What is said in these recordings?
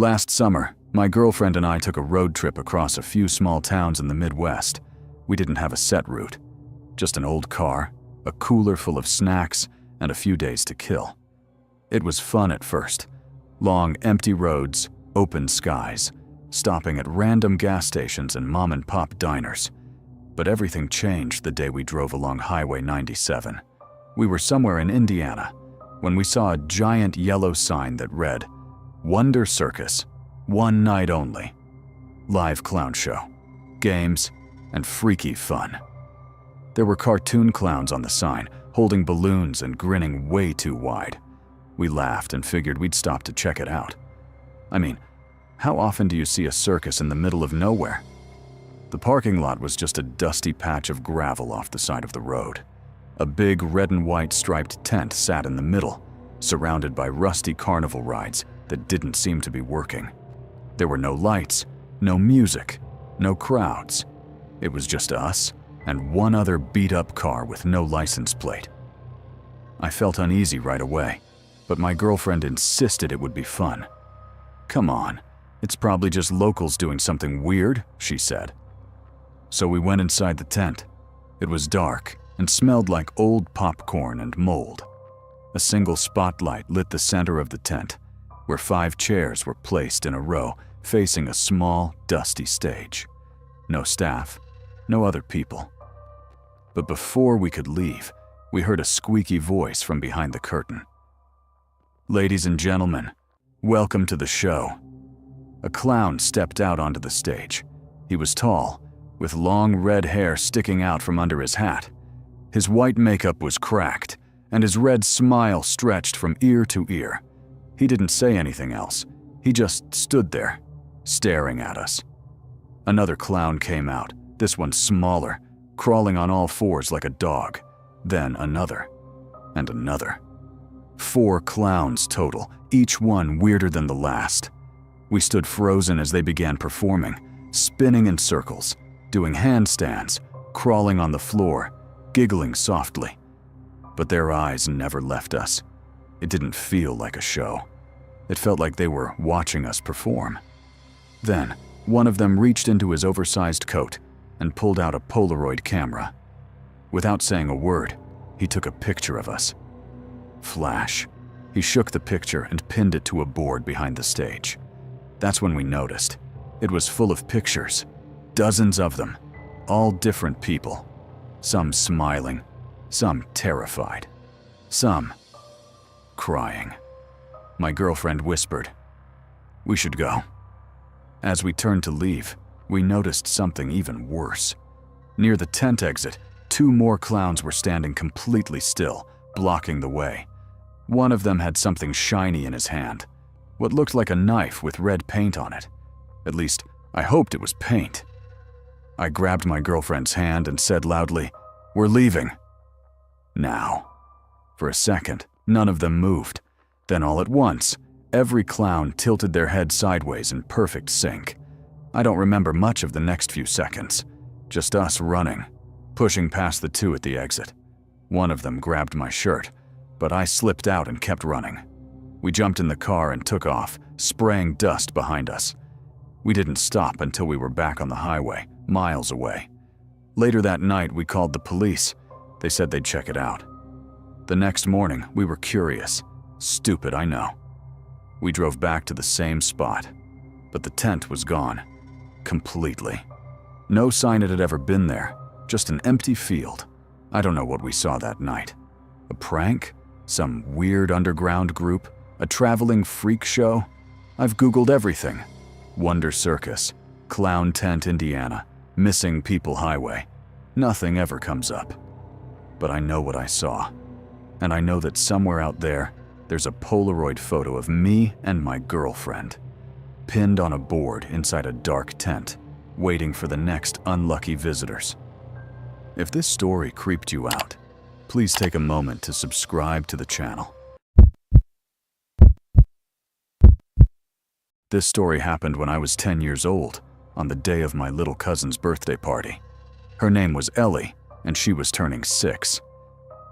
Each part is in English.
Last summer, my girlfriend and I took a road trip across a few small towns in the Midwest. We didn't have a set route, just an old car, a cooler full of snacks, and a few days to kill. It was fun at first. Long, empty roads, open skies, stopping at random gas stations and mom-and-pop diners. But everything changed the day we drove along Highway 97. We were somewhere in Indiana when we saw a giant yellow sign that read, "Wonder Circus, one night only. Live clown show, games, and freaky fun." There were cartoon clowns on the sign, holding balloons and grinning way too wide. We laughed and figured we'd stop to check it out. I mean, how often do you see a circus in the middle of nowhere? The parking lot was just a dusty patch of gravel off the side of the road. A big red and white striped tent sat in the middle, surrounded by rusty carnival rides that didn't seem to be working. There were no lights, no music, no crowds. It was just us and one other beat-up car with no license plate. I felt uneasy right away, but my girlfriend insisted it would be fun. "Come on, it's probably just locals doing something weird," she said. So we went inside the tent. It was dark and smelled like old popcorn and mold. A single spotlight lit the center of the tent, where 5 chairs were placed in a row facing a small, dusty stage. No staff, no other people. But before we could leave, we heard a squeaky voice from behind the curtain. "Ladies and gentlemen, welcome to the show." A clown stepped out onto the stage. He was tall, with long red hair sticking out from under his hat. His white makeup was cracked, and his red smile stretched from ear to ear. He didn't say anything else. He just stood there, staring at us. Another clown came out, this one smaller, crawling on all fours like a dog. Then another, and another. 4 clowns total, each one weirder than the last. We stood frozen as they began performing, spinning in circles, doing handstands, crawling on the floor, giggling softly. But their eyes never left us. It didn't feel like a show. It felt like they were watching us perform. Then, one of them reached into his oversized coat and pulled out a Polaroid camera. Without saying a word, he took a picture of us. Flash. He shook the picture and pinned it to a board behind the stage. That's when we noticed. It was full of pictures, dozens of them, all different people. Some smiling, some terrified, some crying. My girlfriend whispered, "We should go." As we turned to leave, we noticed something even worse. Near the tent exit, 2 more clowns were standing completely still, blocking the way. One of them had something shiny in his hand, what looked like a knife with red paint on it. At least, I hoped it was paint. I grabbed my girlfriend's hand and said loudly, "We're leaving." Now. For a second, none of them moved. Then all at once, every clown tilted their head sideways in perfect sync. I don't remember much of the next few seconds. Just us running, pushing past the 2 at the exit. One of them grabbed my shirt, but I slipped out and kept running. We jumped in the car and took off, spraying dust behind us. We didn't stop until we were back on the highway, miles away. Later that night, we called the police. They said they'd check it out. The next morning, we were curious. Stupid, I know. We drove back to the same spot, but the tent was gone. Completely. No sign it had ever been there, just an empty field. I don't know what we saw that night. A prank? Some weird underground group? A traveling freak show? I've Googled everything. Wonder Circus, Clown Tent, Indiana, Missing People Highway. Nothing ever comes up. But I know what I saw. And I know that somewhere out there, there's a Polaroid photo of me and my girlfriend, pinned on a board inside a dark tent, waiting for the next unlucky visitors. If this story creeped you out, please take a moment to subscribe to the channel. This story happened when I was 10 years old, on the day of my little cousin's birthday party. Her name was Ellie, and she was turning 6.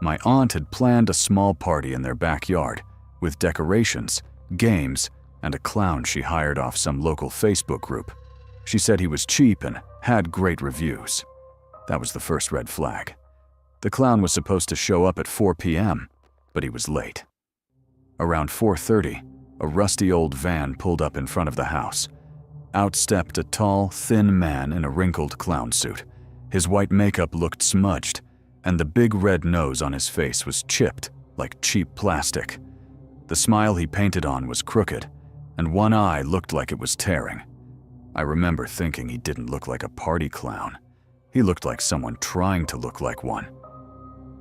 My aunt had planned a small party in their backyard, with decorations, games, and a clown she hired off some local Facebook group. She said he was cheap and had great reviews. That was the first red flag. The clown was supposed to show up at 4 p.m., but he was late. Around 4:30, a rusty old van pulled up in front of the house. Out stepped a tall, thin man in a wrinkled clown suit. His white makeup looked smudged, and the big red nose on his face was chipped like cheap plastic. The smile he painted on was crooked, and one eye looked like it was tearing. I remember thinking he didn't look like a party clown. He looked like someone trying to look like one.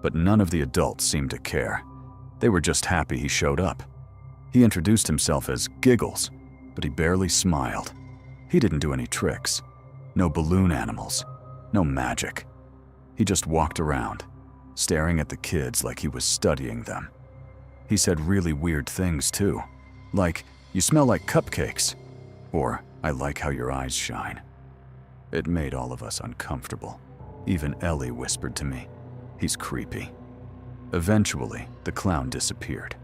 But none of the adults seemed to care. They were just happy he showed up. He introduced himself as Giggles, but he barely smiled. He didn't do any tricks. No balloon animals. No magic. He just walked around, staring at the kids like he was studying them. He said really weird things too, like, "You smell like cupcakes," or "I like how your eyes shine." It made all of us uncomfortable. Even Ellie whispered to me, "He's creepy." Eventually, the clown disappeared.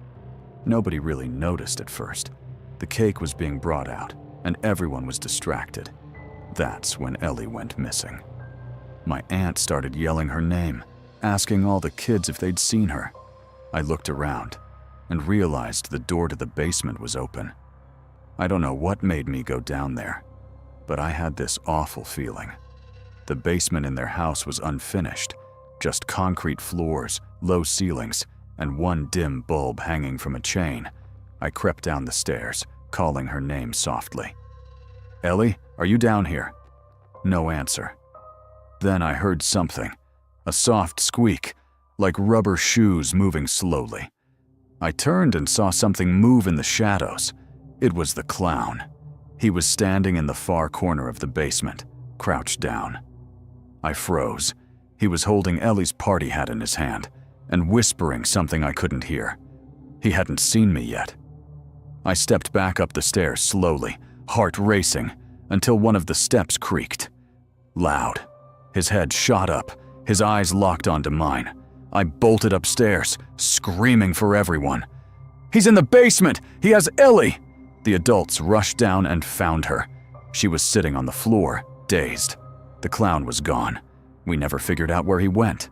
Nobody really noticed at first. The cake was being brought out, and everyone was distracted. That's when Ellie went missing. My aunt started yelling her name, asking all the kids if they'd seen her. I looked around and realized the door to the basement was open. I don't know what made me go down there, but I had this awful feeling. The basement in their house was unfinished, just concrete floors, low ceilings, and one dim bulb hanging from a chain. I crept down the stairs, calling her name softly. "Ellie, are you down here?" No answer. Then I heard something, a soft squeak, like rubber shoes moving slowly. I turned and saw something move in the shadows. It was the clown. He was standing in the far corner of the basement, crouched down. I froze. He was holding Ellie's party hat in his hand and whispering something I couldn't hear. He hadn't seen me yet. I stepped back up the stairs slowly, heart racing, until one of the steps creaked. Loud. His head shot up, his eyes locked onto mine. I bolted upstairs, screaming for everyone. "He's in the basement! He has Ellie!" The adults rushed down and found her. She was sitting on the floor, dazed. The clown was gone. We never figured out where he went.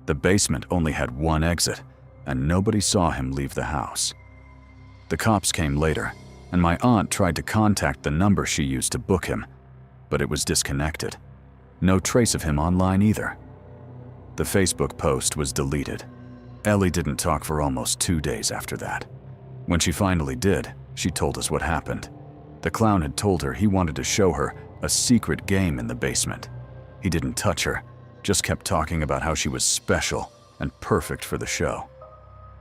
The basement only had one exit, and nobody saw him leave the house. The cops came later, and my aunt tried to contact the number she used to book him, but it was disconnected. No trace of him online either. The Facebook post was deleted. Ellie didn't talk for almost 2 days after that. When she finally did, she told us what happened. The clown had told her he wanted to show her a secret game in the basement. He didn't touch her, just kept talking about how she was special and perfect for the show.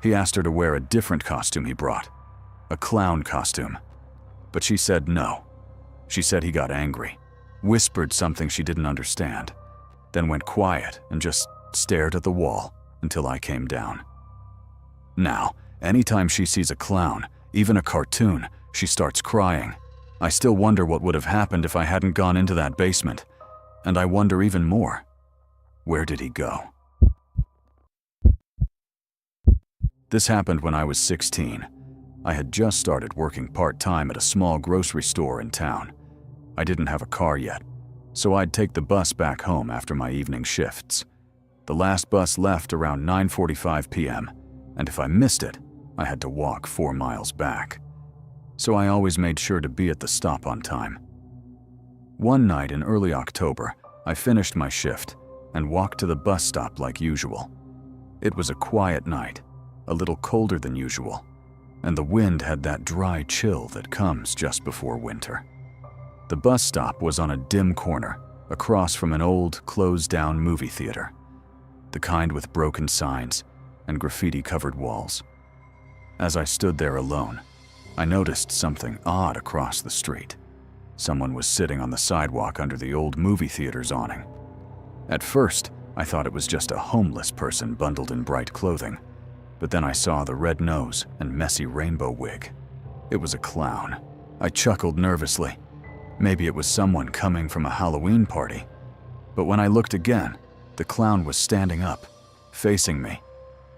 He asked her to wear a different costume he brought, a clown costume. But she said no. She said he got angry, whispered something she didn't understand, then went quiet and just stared at the wall until I came down. Now, anytime she sees a clown, even a cartoon, she starts crying. I still wonder what would have happened if I hadn't gone into that basement. And I wonder even more, where did he go? This happened when I was 16. I had just started working part-time at a small grocery store in town. I didn't have a car yet, so I'd take the bus back home after my evening shifts. The last bus left around 9:45 p.m., and if I missed it, I had to walk 4 miles back. So I always made sure to be at the stop on time. One night in early October, I finished my shift and walked to the bus stop like usual. It was a quiet night, a little colder than usual, and the wind had that dry chill that comes just before winter. The bus stop was on a dim corner, across from an old, closed-down movie theater, the kind with broken signs and graffiti-covered walls. As I stood there alone, I noticed something odd across the street. Someone was sitting on the sidewalk under the old movie theater's awning. At first, I thought it was just a homeless person bundled in bright clothing, but then I saw the red nose and messy rainbow wig. It was a clown. I chuckled nervously. Maybe it was someone coming from a Halloween party. But when I looked again, the clown was standing up, facing me.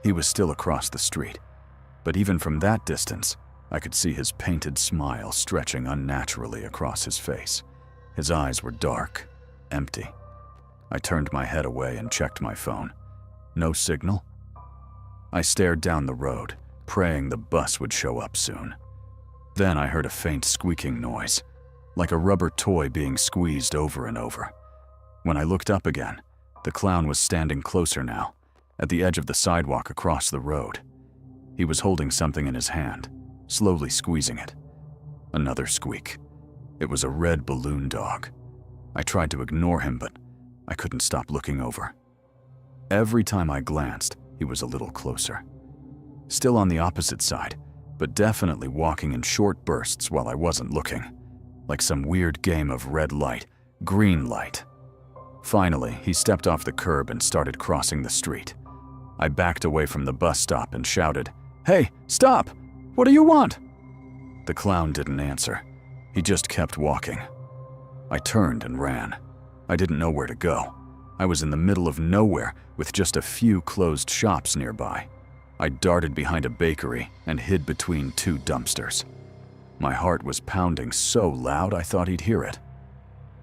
He was still across the street, but even from that distance, I could see his painted smile stretching unnaturally across his face. His eyes were dark, empty. I turned my head away and checked my phone. No signal? I stared down the road, praying the bus would show up soon. Then I heard a faint squeaking noise, like a rubber toy being squeezed over and over. When I looked up again, the clown was standing closer now, at the edge of the sidewalk across the road. He was holding something in his hand, slowly squeezing it. Another squeak. It was a red balloon dog. I tried to ignore him, but I couldn't stop looking over. Every time I glanced, he was a little closer. Still on the opposite side, but definitely walking in short bursts while I wasn't looking, like some weird game of red light, green light. Finally, he stepped off the curb and started crossing the street. I backed away from the bus stop and shouted, "Hey, stop! What do you want?" The clown didn't answer. He just kept walking. I turned and ran. I didn't know where to go. I was in the middle of nowhere with just a few closed shops nearby. I darted behind a bakery and hid between two dumpsters. My heart was pounding so loud I thought he'd hear it.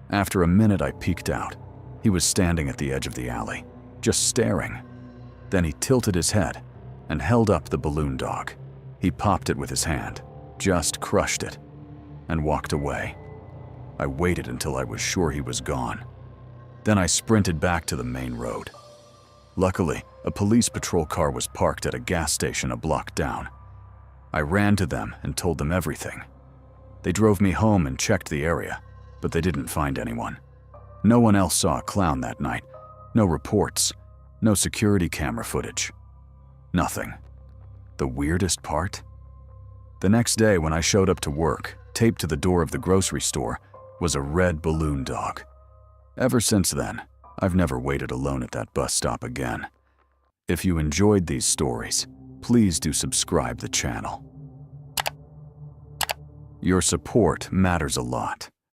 After a minute, I peeked out. He was standing at the edge of the alley, just staring. Then he tilted his head and held up the balloon dog. He popped it with his hand, just crushed it, and walked away. I waited until I was sure he was gone. Then I sprinted back to the main road. Luckily, a police patrol car was parked at a gas station a block down. I ran to them and told them everything. They drove me home and checked the area, but they didn't find anyone. No one else saw a clown that night. No reports, no security camera footage. Nothing. The weirdest part? The next day when I showed up to work, taped to the door of the grocery store, was a red balloon dog. Ever since then, I've never waited alone at that bus stop again. If you enjoyed these stories, please do subscribe the channel. Your support matters a lot.